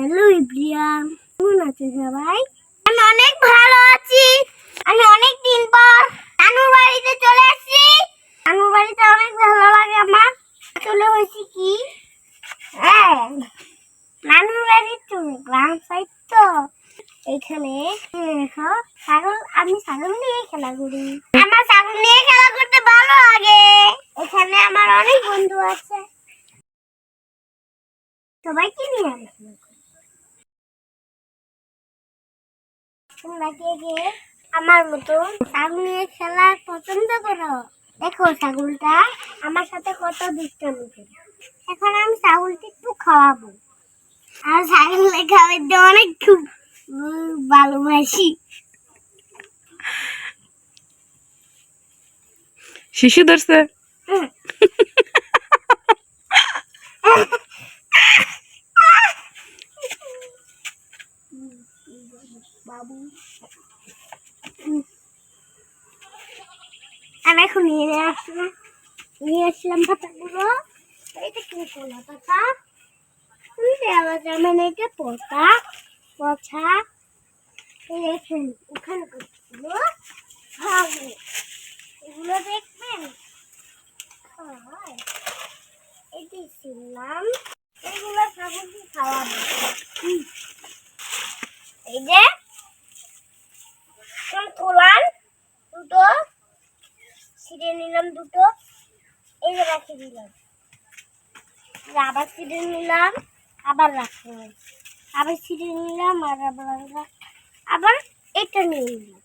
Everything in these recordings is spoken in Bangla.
হ্যালো ইব্রিয়াম, কেমন আছো সবাই? আমি অনেক ভালো আছি। আমি অনেক দিন পর নানুর বাড়িতে চলে আসছি। নানুর বাড়িতে অনেক ভালো লাগে আমার। আসলে হয়েছে কি, নানুর বাড়ির তো গ্রাম সাইড তো, এখানে দেখো ছাগল, আমি ছাগল নিয়ে খেলা করি। আমার ছাগল নিয়ে খেলা করতে ভালো লাগে। এখানে আমার অনেক বন্ধু আছে, সবাইকে নিয়ে আসি। তোমরা কে কে আমার মতো ছাগল নিয়ে খেলা পছন্দ করো? দেখো ছাগলটা আমার সাথে কত দুষ্টামি করে। এখন আমি ছাগলকে একটু খাওয়াবো। আর ছাগল খাওয়াতে অনেক খুব ভালোবাসি। শিশু ধরছে। বাবু আমি এখন নিয়ে আসলাম পাতাগুলো। এটা কি কলা পাতা, মানে এটা পোতা পছা ওখানে করছিল। এগুলো দেখবেন, এটি ছিলাম, এগুলো ছাগলকে খাওয়াবো। এই যে তোলান দুটো ছিঁড়ে নিলাম, দুটো এই যে রাখি দিলাম, আবার ছিঁড়ে নিলাম, আবার রাখলাম, আবার ছিঁড়ে নিলাম, আর আবার এটা নিয়ে নিলাম,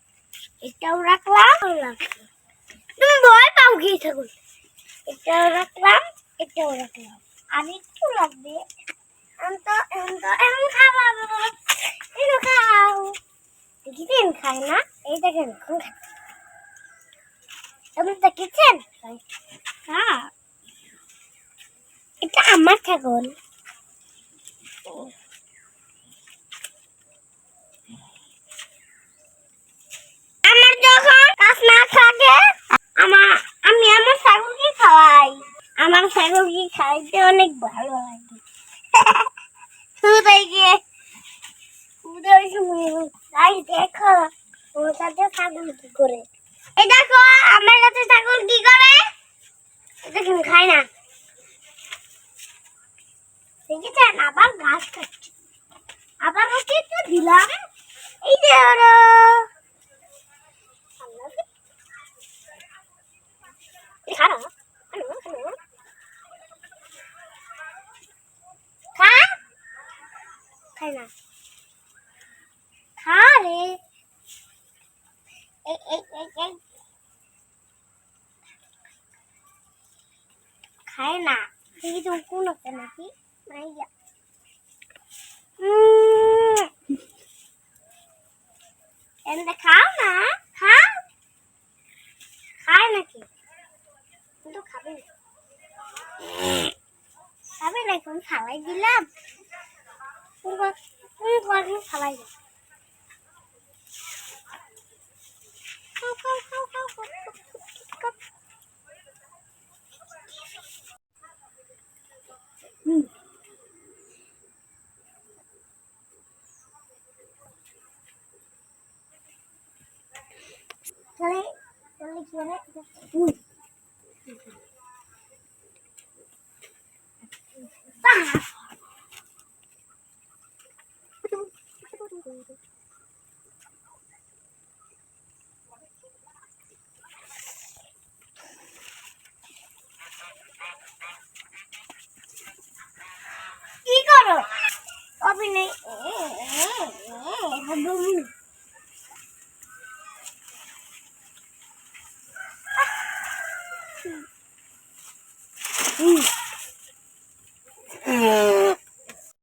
এটাও রাখলাম। তুমি ভয় পাও কি ছাগল? এটাও রাখলাম, এটাও রাখলাম, আর একটু লাগবে। এখন খাওয়াবো, এটা খাও। দেখেছেন খায় না, এই দেখেন আপনি দেখেছেন? হ্যাঁ, এটা আমার ছাগল। আমার যখন কাজ না থাকে, আমি আমার ছাগলকে খাওয়াই। আমার ছাগলকে খাইতে অনেক ভালো লাগে। দেখো ওর কাছে ছাগল কি করে। এই দেখো আমার কাছে ছাগল কি করে, দেখুন খায় না। দেখেছেন আবার ঘাস খাচ্ছে, আবার ওকে একটু দিলাম। এই যে খায় না, খা রে। খায় না, কিছু কোন আছে নাকি? খাও না, খাও, খায় নাকি? কিন্তু খাবে না, খাবে না। এখন খাওয়াই দিলাম, খাওয়াই দিলাম। কি করো অভিনয়?